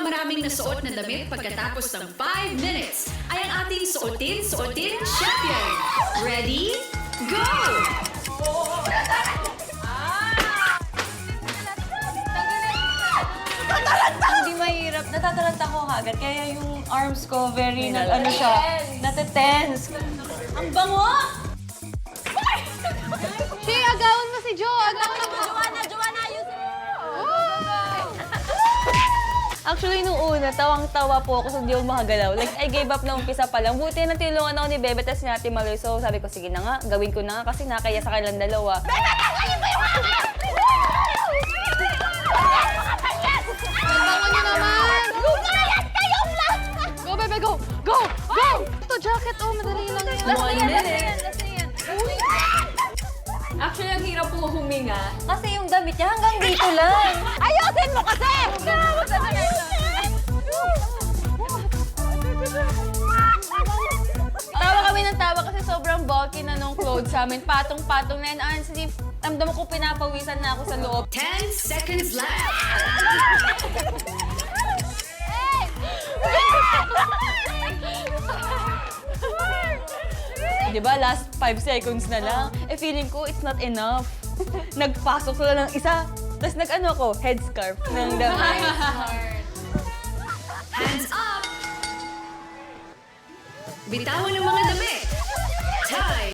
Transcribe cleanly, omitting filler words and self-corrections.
pinakamaraming nasuot na damit pagkatapos ng 5 minutes ay ang ating suotin champion. Ready? Go! Hindi mahirap. Natatalanta ko agad. Kaya yung arms ko very, ano siya, natatense. Ang bango! Shay, agawan mo si Joe! Agawan mo! Joanna, ayusin mo! Actually, nung una, tawang-tawa po ako so hindi ako makagalaw. Like, I gave up na umpisa pa lang. Buti na tinulungan ako ni Bebe tas ni Ate Maloy. So, sabi ko, sige na nga, gawin ko na nga kasi nakaya sa kanilang dalawa. Bebe, tanggalin mo yung akin! Ang bango niyo naman! Lumayas kayong lahat! Go, bebe, go! Go! Go! Ito, jacket. Oh, madali lang yan. Last na yan. Actually, ang hirap po huminga. Kasi yung damit niya hanggang dito lang. Ayusin mo kasi! Tawa kami ng tawa kasi sobrang bulky na nung clothes sa amin. Patong-patong na yun. Honestly, ramdam ko pinapawisan na ako sa loob. 10 seconds left. Diba, last 5 seconds na lang. Eh, feeling ko, it's not enough. Nagpasok sila ng isa, tapos nag-ano ko, headscarf ng damit. Hands up! Bitawan ng mga damit. Time!